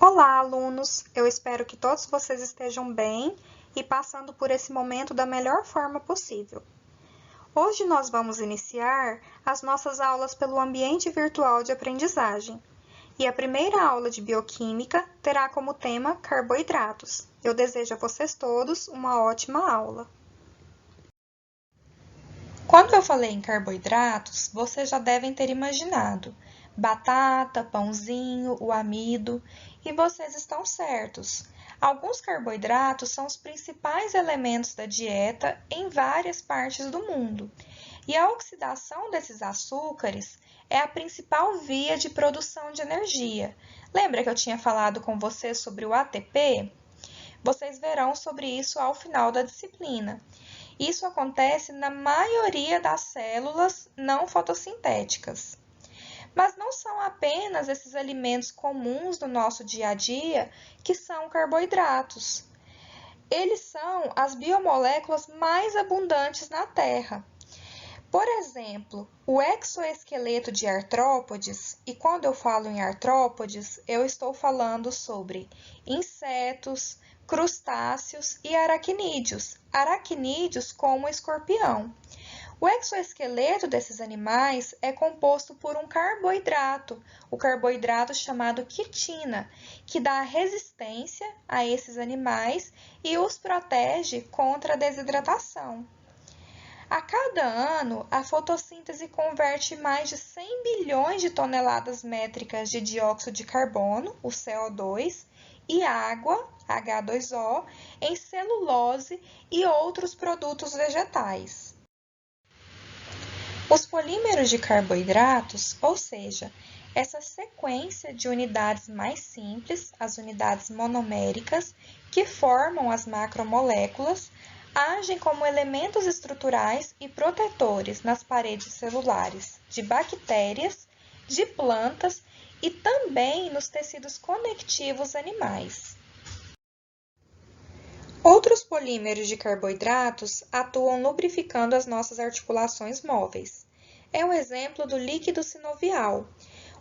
Olá, alunos! Eu espero que todos vocês estejam bem e passando por esse momento da melhor forma possível. Hoje nós vamos iniciar as nossas aulas pelo ambiente virtual de aprendizagem. E a primeira aula de bioquímica terá como tema carboidratos. Eu desejo a vocês todos uma ótima aula. Quando eu falei em carboidratos, vocês já devem ter imaginado batata, pãozinho, o amido, e vocês estão certos. Alguns carboidratos são os principais elementos da dieta em várias partes do mundo, e a oxidação desses açúcares é a principal via de produção de energia. Lembra que eu tinha falado com vocês sobre o ATP? Vocês verão sobre isso ao final da disciplina. Isso acontece na maioria das células não fotossintéticas. Mas não são apenas esses alimentos comuns do nosso dia a dia que são carboidratos. Eles são as biomoléculas mais abundantes na Terra. Por exemplo, o exoesqueleto de artrópodes, e quando eu falo em artrópodes, eu estou falando sobre insetos, crustáceos e aracnídeos. Aracnídeos como o escorpião. O exoesqueleto desses animais é composto por um carboidrato, o carboidrato chamado quitina, que dá resistência a esses animais e os protege contra a desidratação. A cada ano, a fotossíntese converte mais de 100 bilhões de toneladas métricas de dióxido de carbono, o CO2, e água, H2O, em celulose e outros produtos vegetais. Os polímeros de carboidratos, ou seja, essa sequência de unidades mais simples, as unidades monoméricas, que formam as macromoléculas, agem como elementos estruturais e protetores nas paredes celulares de bactérias, de plantas e também nos tecidos conectivos animais. Outros polímeros de carboidratos atuam lubrificando as nossas articulações móveis. É um exemplo do líquido sinovial.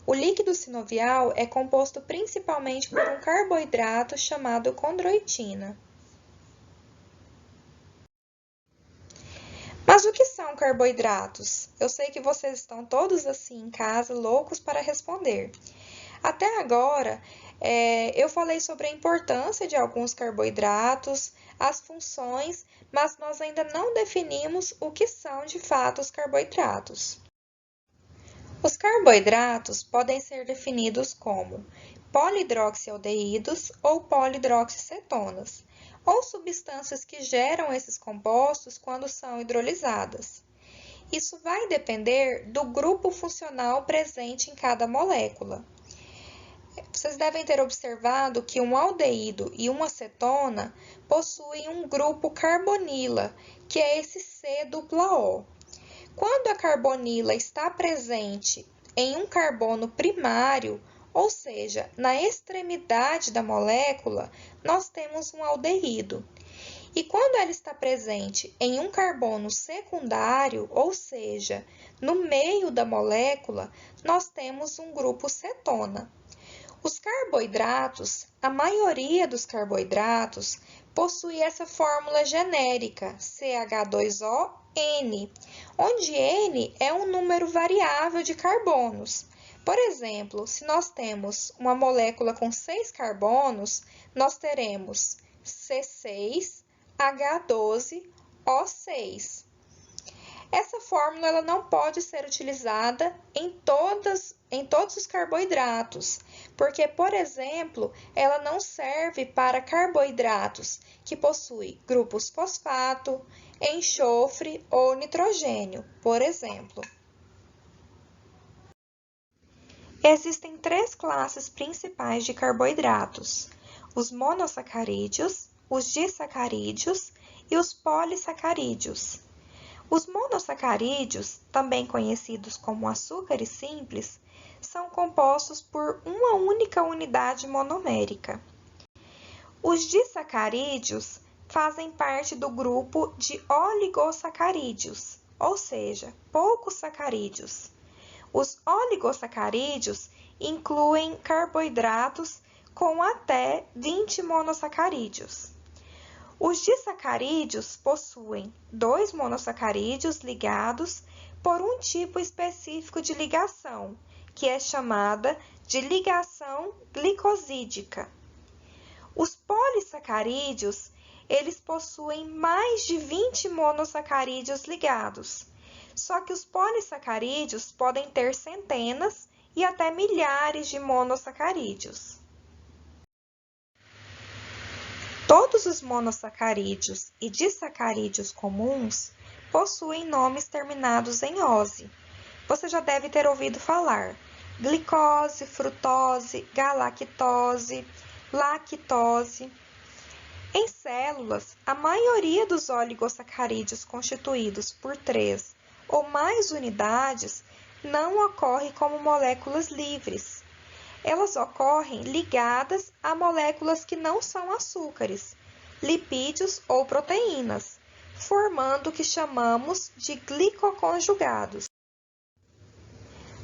O líquido sinovial é composto principalmente por um carboidrato chamado condroitina. Mas o que são carboidratos? Eu sei que vocês estão todos assim em casa, loucos para responder. Até agora, eu falei sobre a importância de alguns carboidratos, as funções, mas nós ainda não definimos o que são de fato os carboidratos. Os carboidratos podem ser definidos como polidroxialdeídos ou polidroxicetonas, ou substâncias que geram esses compostos quando são hidrolisadas. Isso vai depender do grupo funcional presente em cada molécula. Vocês devem ter observado que um aldeído e uma acetona possuem um grupo carbonila, que é esse C-O. Quando a carbonila está presente em um carbono primário, ou seja, na extremidade da molécula, nós temos um aldeído. E quando ela está presente em um carbono secundário, ou seja, no meio da molécula, nós temos um grupo cetona. Os carboidratos, a maioria dos carboidratos, possui essa fórmula genérica CH2ON, onde N é um número variável de carbonos. Por exemplo, se nós temos uma molécula com 6 carbonos, nós teremos C6H12O6. Essa fórmula ela não pode ser utilizada em todos os carboidratos, porque, por exemplo, ela não serve para carboidratos que possuem grupos fosfato, enxofre ou nitrogênio, por exemplo. Existem 3 classes principais de carboidratos: os monossacarídeos, os disacarídeos e os polissacarídeos. Os monossacarídeos, também conhecidos como açúcares simples, são compostos por uma única unidade monomérica. Os disacarídeos fazem parte do grupo de oligossacarídeos, ou seja, poucos sacarídeos. Os oligossacarídeos incluem carboidratos com até 20 monossacarídeos. Os disacarídeos possuem 2 monossacarídeos ligados por um tipo específico de ligação, que é chamada de ligação glicosídica. Os polissacarídeos, eles possuem mais de 20 monossacarídeos ligados, só que os polissacarídeos podem ter centenas e até milhares de monossacarídeos. Todos os monossacarídeos e disacarídeos comuns possuem nomes terminados em -ose. Você já deve ter ouvido falar glicose, frutose, galactose, lactose. Em células, a maioria dos oligosacarídeos constituídos por 3 ou mais unidades não ocorre como moléculas livres. Elas ocorrem ligadas a moléculas que não são açúcares, lipídios ou proteínas, formando o que chamamos de glicoconjugados.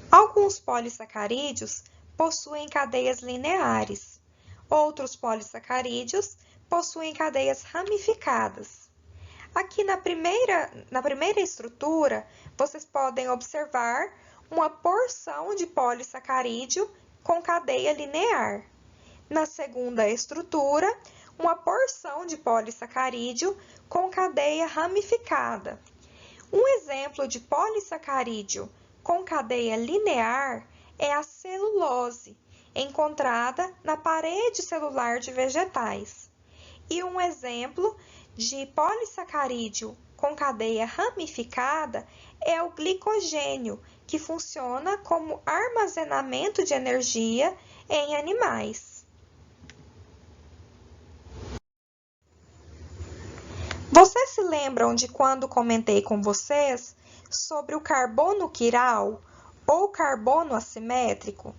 Alguns polissacarídeos possuem cadeias lineares. Outros polissacarídeos possuem cadeias ramificadas. Aqui na primeira estrutura, vocês podem observar uma porção de polissacarídeo com cadeia linear. Na segunda estrutura, uma porção de polissacarídeo com cadeia ramificada. Um exemplo de polissacarídeo com cadeia linear é a celulose, encontrada na parede celular de vegetais. E um exemplo de polissacarídeo com cadeia ramificada é o glicogênio, que funciona como armazenamento de energia em animais. Vocês se lembram de quando comentei com vocês sobre o carbono quiral ou carbono assimétrico?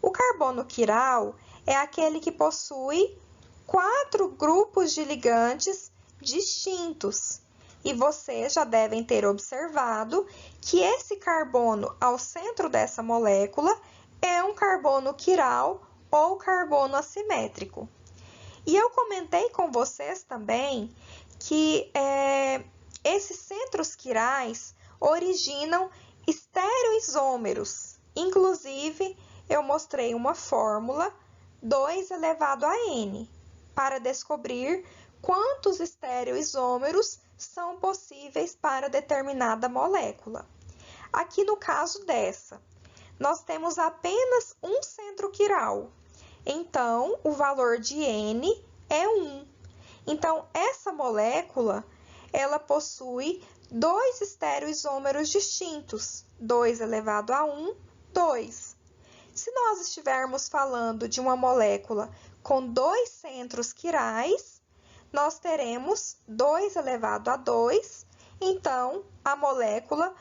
O carbono quiral é aquele que possui 4 grupos de ligantes distintos. E vocês já devem ter observado que esse carbono ao centro dessa molécula é um carbono quiral ou carbono assimétrico. E eu comentei com vocês também que esses centros quirais originam estereoisômeros. Inclusive, eu mostrei uma fórmula 2 elevado a n para descobrir quantos estereoisômeros são possíveis para determinada molécula. Aqui no caso dessa, nós temos apenas um centro quiral. Então, o valor de n é 1. Então, essa molécula, ela possui 2 estereoisômeros distintos. 2 elevado a 1, 2. Se nós estivermos falando de uma molécula com 2 centros quirais, nós teremos 2 elevado a 2, então a molécula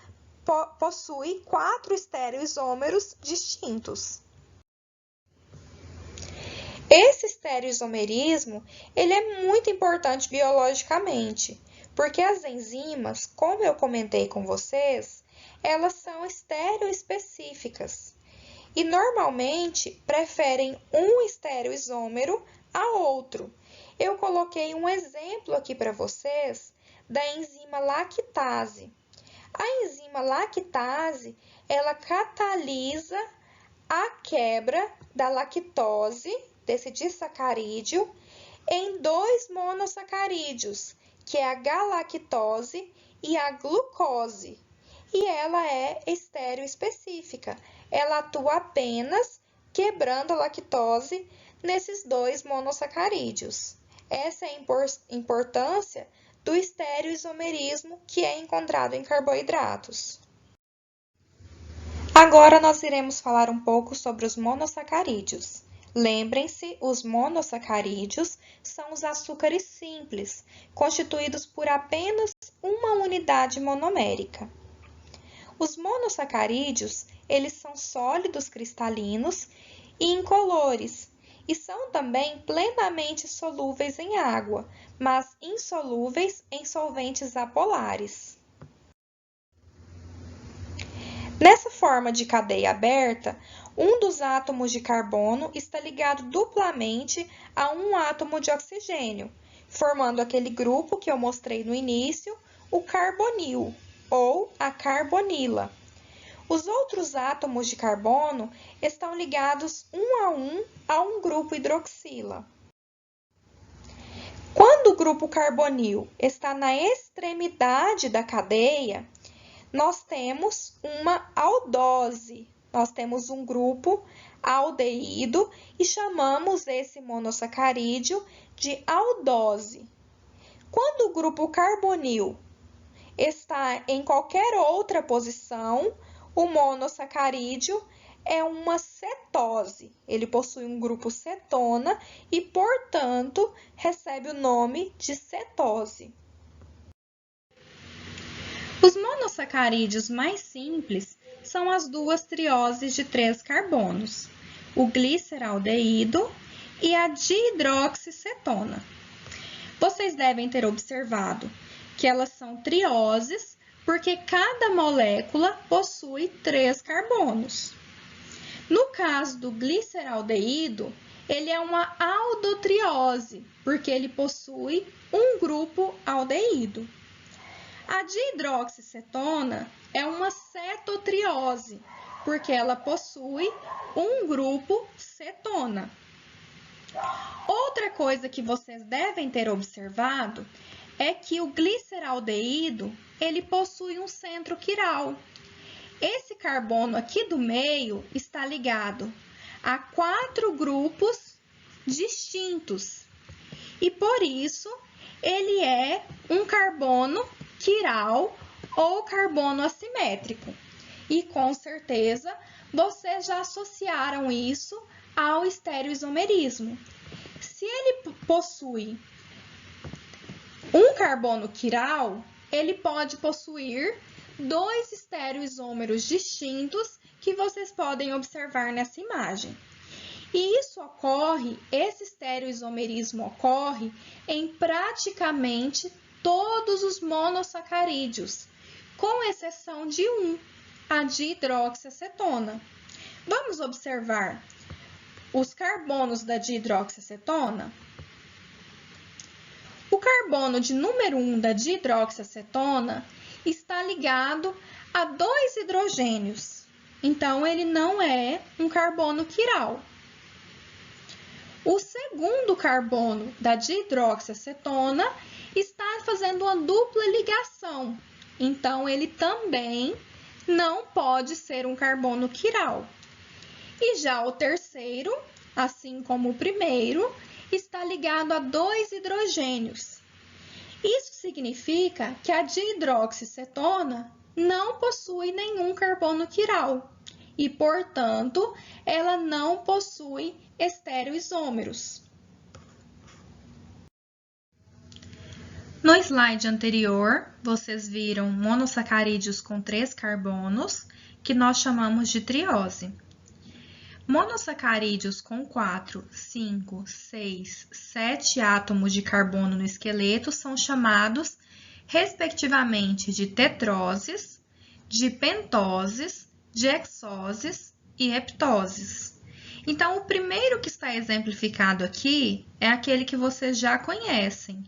possui 4 estereoisômeros distintos. Esse estereoisomerismo, ele é muito importante biologicamente, porque as enzimas, como eu comentei com vocês, elas são estereoespecíficas e normalmente preferem um estereoisômero a outro. Eu coloquei um exemplo aqui para vocês da enzima lactase. A enzima lactase, ela catalisa a quebra da lactose, desse disacarídeo, em 2 monossacarídeos, que é a galactose e a glucose. E ela é estereoespecífica. Ela atua apenas quebrando a lactose nesses 2 monossacarídeos. Essa é a importância do estereoisomerismo que é encontrado em carboidratos. Agora nós iremos falar um pouco sobre os monossacarídeos. Lembrem-se, os monossacarídeos são os açúcares simples, constituídos por apenas uma unidade monomérica. Os monossacarídeos, eles são sólidos cristalinos e incolores, e são também plenamente solúveis em água, mas insolúveis em solventes apolares. Nessa forma de cadeia aberta, Um dos átomos de carbono está ligado duplamente a um átomo de oxigênio, formando aquele grupo que eu mostrei no início, o carbonil, ou a carbonila. Os outros átomos de carbono estão ligados a um grupo hidroxila. Quando o grupo carbonil está na extremidade da cadeia, nós temos uma aldose. Nós temos um grupo aldeído e chamamos esse monossacarídeo de aldose. Quando o grupo carbonil está em qualquer outra posição, o monossacarídeo é uma cetose. Ele possui um grupo cetona e, portanto, recebe o nome de cetose. Os monossacarídeos mais simples são as duas trioses de 3 carbonos, o gliceraldeído e a dihidroxicetona. Vocês devem ter observado que elas são trioses porque cada molécula possui 3 carbonos. No caso do gliceraldeído, ele é uma aldotriose, porque ele possui um grupo aldeído. A dihidroxicetona é uma cetotriose, porque ela possui um grupo cetona. Outra coisa que vocês devem ter observado é que o gliceraldeído, ele possui um centro quiral. Esse carbono aqui do meio está ligado a 4 grupos distintos e, por isso, ele é um carbono quiral ou carbono assimétrico. E, com certeza, vocês já associaram isso ao estereoisomerismo. Se ele possui um carbono quiral, ele pode possuir 2 estereoisômeros distintos que vocês podem observar nessa imagem. E esse estereoisomerismo ocorre em praticamente todos os monossacarídeos, com exceção de um, a dihidroxiacetona. Vamos observar os carbonos da dihidroxiacetona? O carbono de número 1 da dihidroxiacetona está ligado a 2 hidrogênios, então ele não é um carbono quiral. O segundo carbono da dihidroxiacetona está fazendo uma dupla ligação, então ele também não pode ser um carbono quiral. E já o terceiro, assim como o primeiro, está ligado a 2 hidrogênios. Isso significa que a dihidroxicetona não possui nenhum carbono quiral e, portanto, ela não possui estereoisômeros. No slide anterior, vocês viram monossacarídeos com 3 carbonos, que nós chamamos de triose. Monossacarídeos com 4, 5, 6, 7 átomos de carbono no esqueleto são chamados, respectivamente, de tetroses, de pentoses, de hexoses e heptoses. Então, o primeiro que está exemplificado aqui é aquele que vocês já conhecem,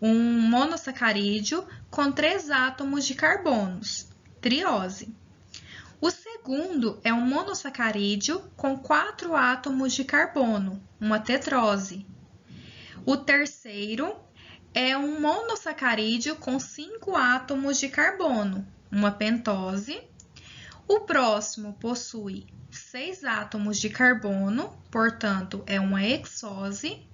um monossacarídeo com 3 átomos de carbonos, triose. O segundo é um monossacarídeo com 4 átomos de carbono, uma tetrose. O terceiro é um monossacarídeo com 5 átomos de carbono, uma pentose. O próximo possui 6 átomos de carbono, portanto, é uma hexose.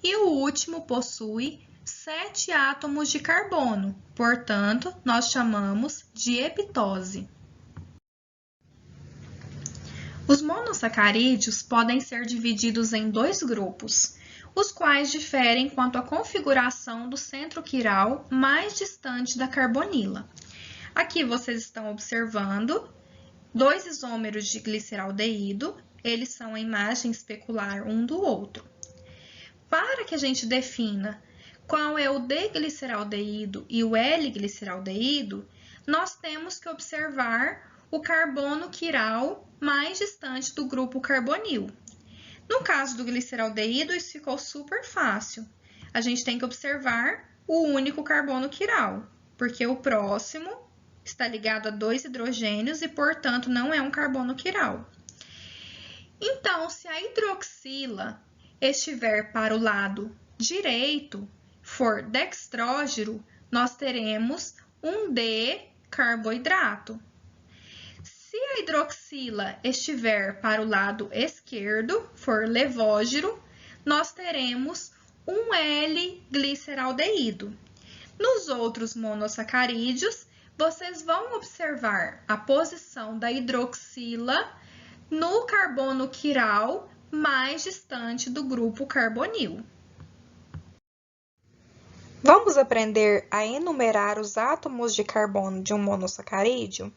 E o último possui 7 átomos de carbono, portanto, nós chamamos de heptose. Os monossacarídeos podem ser divididos em 2 grupos, os quais diferem quanto à configuração do centro quiral mais distante da carbonila. Aqui vocês estão observando 2 isômeros de gliceraldeído, eles são a imagem especular um do outro. Para que a gente defina qual é o D-gliceraldeído e o L-gliceraldeído, nós temos que observar o carbono quiral mais distante do grupo carbonil. No caso do gliceraldeído, isso ficou super fácil. A gente tem que observar o único carbono quiral, porque o próximo está ligado a 2 hidrogênios e, portanto, não é um carbono quiral. Então, se a hidroxila estiver para o lado direito, for dextrógeno, nós teremos um D-carboidrato. Se a hidroxila estiver para o lado esquerdo, for levógeno, nós teremos um L-gliceraldeído. Nos outros monossacarídeos, vocês vão observar a posição da hidroxila no carbono quiral mais distante do grupo carbonil. Vamos aprender a enumerar os átomos de carbono de um monossacarídeo?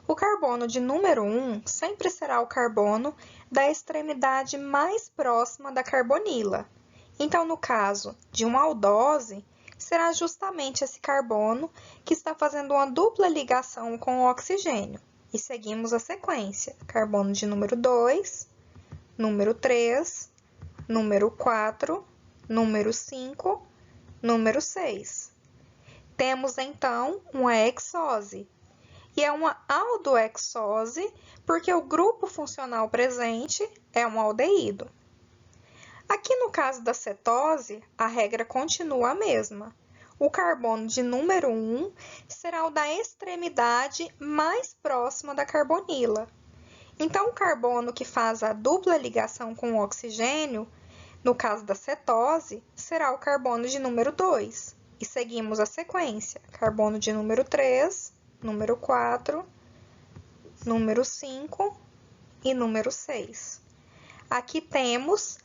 O carbono de número 1 sempre será o carbono da extremidade mais próxima da carbonila. Então, no caso de uma aldose, será justamente esse carbono que está fazendo uma dupla ligação com o oxigênio. E seguimos a sequência: carbono de número 2, número 3, número 4, número 5, número 6. Temos, então, uma hexose. E é uma aldohexose porque o grupo funcional presente é um aldeído. Aqui no caso da cetose, a regra continua a mesma. O carbono de número 1 será o da extremidade mais próxima da carbonila. Então, o carbono que faz a dupla ligação com o oxigênio, no caso da cetose, será o carbono de número 2. E seguimos a sequência: carbono de número 3, número 4, número 5 e número 6. Aqui temos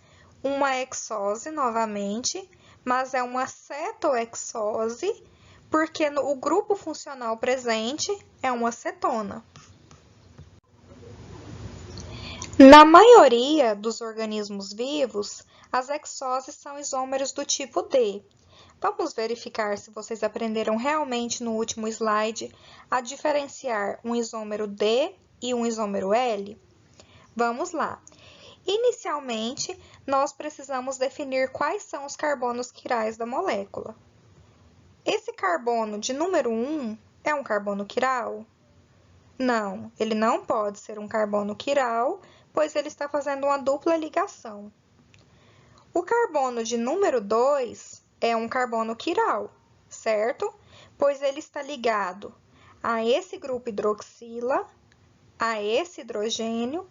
uma hexose novamente, mas é uma cetohexose, porque o grupo funcional presente é uma cetona. Na maioria dos organismos vivos, as hexoses são isômeros do tipo D. Vamos verificar se vocês aprenderam realmente no último slide a diferenciar um isômero D e um isômero L? Vamos lá. Inicialmente, nós precisamos definir quais são os carbonos quirais da molécula. Esse carbono de número 1 é um carbono quiral? Não, ele não pode ser um carbono quiral, pois ele está fazendo uma dupla ligação. O carbono de número 2 é um carbono quiral, certo? Pois ele está ligado a esse grupo hidroxila, a esse hidrogênio,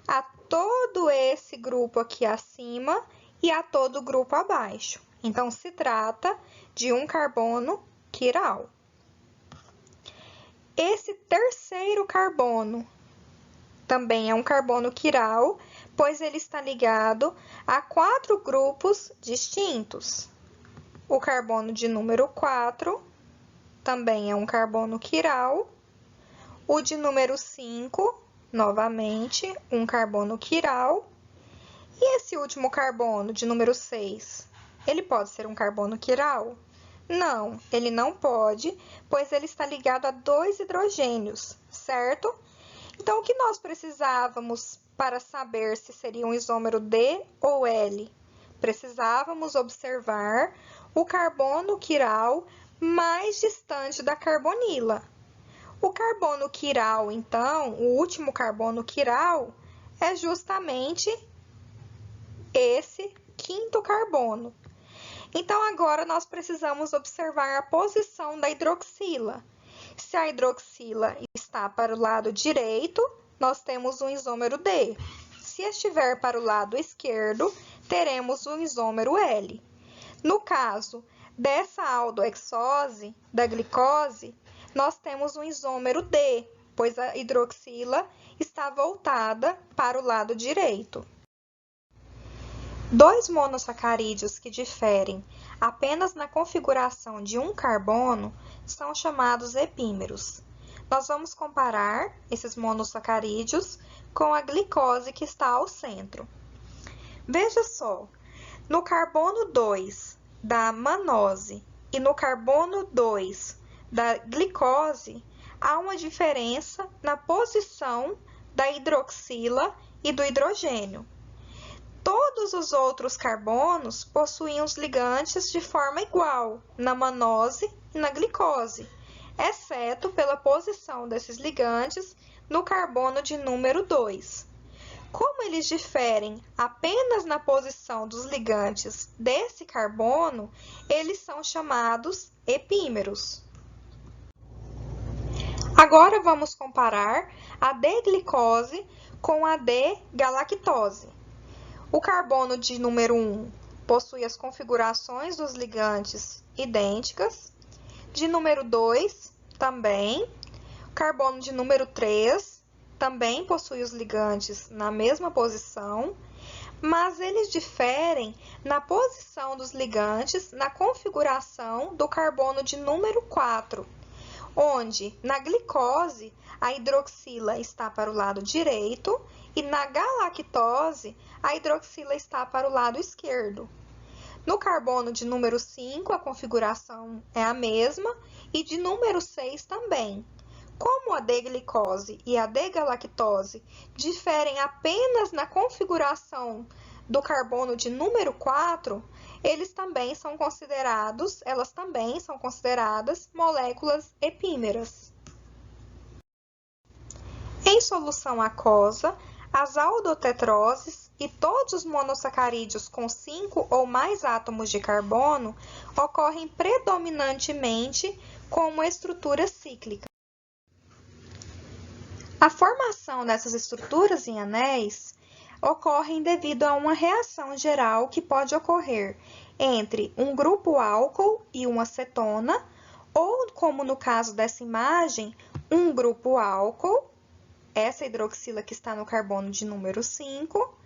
a todo esse grupo aqui acima e a todo o grupo abaixo. Então, se trata de um carbono quiral. Esse terceiro carbono também é um carbono quiral, pois ele está ligado a 4 grupos distintos. O carbono de número 4 também é um carbono quiral. O de número 5, novamente, um carbono quiral. E esse último carbono, de número 6, ele pode ser um carbono quiral? Não, ele não pode, pois ele está ligado a 2 hidrogênios, certo? Então, o que nós precisávamos para saber se seria um isômero D ou L? Precisávamos observar o carbono quiral mais distante da carbonila. O carbono quiral, então, o último carbono quiral, é justamente esse quinto carbono. Então, agora nós precisamos observar a posição da hidroxila. Se a hidroxila está para o lado direito, nós temos um isômero D. Se estiver para o lado esquerdo, teremos um isômero L. No caso dessa aldohexose, da glicose, nós temos um isômero D, pois a hidroxila está voltada para o lado direito. 2 monossacarídeos que diferem apenas na configuração de um carbono são chamados epímeros. Nós vamos comparar esses monossacarídeos com a glicose que está ao centro. Veja só, no carbono 2 da mannose e no carbono 2 da glicose, há uma diferença na posição da hidroxila e do hidrogênio. Todos os outros carbonos possuem os ligantes de forma igual na manose e na glicose, exceto pela posição desses ligantes no carbono de número 2. Como eles diferem apenas na posição dos ligantes desse carbono, eles são chamados epímeros. Agora vamos comparar a D-glicose com a D-galactose. O carbono de número 1 possui as configurações dos ligantes idênticas. De número 2, também. O carbono de número 3 também possui os ligantes na mesma posição, mas eles diferem na posição dos ligantes na configuração do carbono de número 4, onde na glicose a hidroxila está para o lado direito e na galactose a hidroxila está para o lado esquerdo. No carbono de número 5, a configuração é a mesma e de número 6 também. Como a D-glicose e a D-galactose diferem apenas na configuração do carbono de número 4, elas também são consideradas moléculas epímeras. Em solução aquosa, as aldotetroses e todos os monossacarídeos com 5 ou mais átomos de carbono ocorrem predominantemente com uma estrutura cíclica. A formação dessas estruturas em anéis ocorre devido a uma reação geral que pode ocorrer entre um grupo álcool e uma cetona, ou, como no caso dessa imagem, um grupo álcool, essa hidroxila que está no carbono de número 5,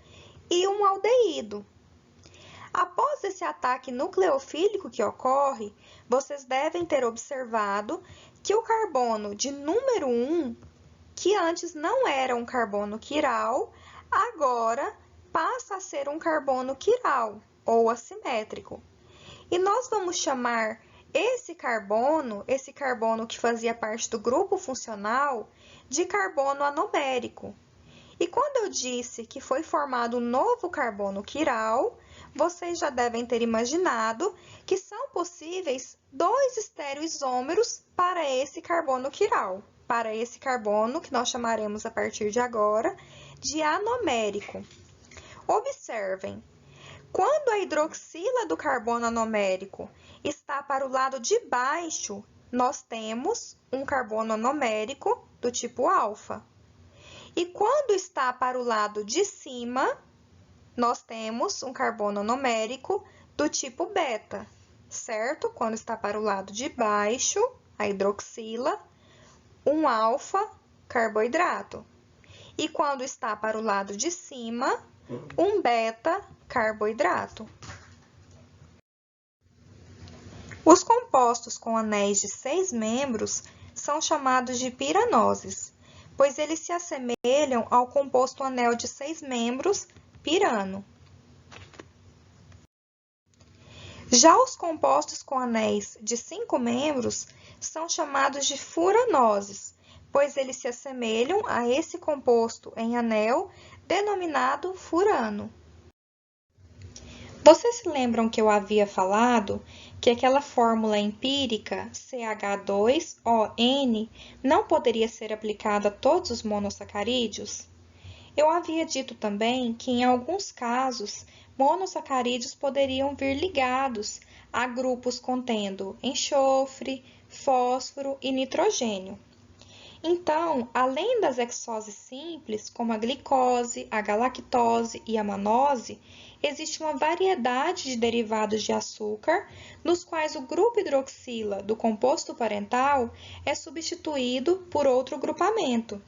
e um aldeído. Após esse ataque nucleofílico que ocorre, vocês devem ter observado que o carbono de número 1, que antes não era um carbono quiral, agora passa a ser um carbono quiral, ou assimétrico. E nós vamos chamar esse carbono que fazia parte do grupo funcional, de carbono anomérico. E quando eu disse que foi formado um novo carbono quiral, vocês já devem ter imaginado que são possíveis 2 estereoisômeros para esse carbono quiral, para esse carbono que nós chamaremos a partir de agora de anomérico. Observem, quando a hidroxila do carbono anomérico está para o lado de baixo, nós temos um carbono anomérico do tipo alfa. E quando está para o lado de cima, nós temos um carbono anomérico do tipo beta, certo? Quando está para o lado de baixo, a hidroxila, um alfa carboidrato. E quando está para o lado de cima, um beta carboidrato. Os compostos com anéis de 6 membros são chamados de piranoses, pois eles se assemelham ao composto anel de 6 membros, pirano. Já os compostos com anéis de 5 membros são chamados de furanoses, pois eles se assemelham a esse composto em anel denominado furano. Vocês se lembram que eu havia falado que aquela fórmula empírica CH2ON não poderia ser aplicada a todos os monossacarídeos? Eu havia dito também que, em alguns casos, monossacarídeos poderiam vir ligados a grupos contendo enxofre, fósforo e nitrogênio. Então, além das hexoses simples, como a glicose, a galactose e a manose, existe uma variedade de derivados de açúcar, nos quais o grupo hidroxila do composto parental é substituído por outro grupamento.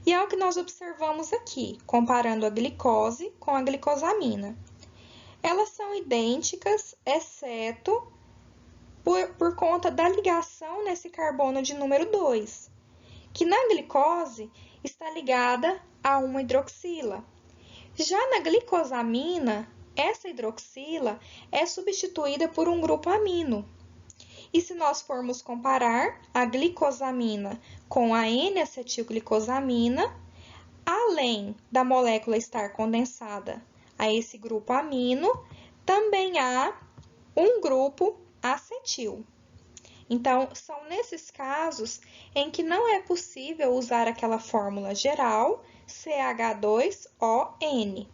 E é o que nós observamos aqui, comparando a glicose com a glicosamina. Elas são idênticas, exceto por conta da ligação nesse carbono de número 2, que na glicose está ligada a uma hidroxila. Já na glicosamina, essa hidroxila é substituída por um grupo amino. E se nós formos comparar a glicosamina com a N-acetilglicosamina, além da molécula estar condensada a esse grupo amino, também há um grupo acetil. Então, são nesses casos em que não é possível usar aquela fórmula geral CH2ON.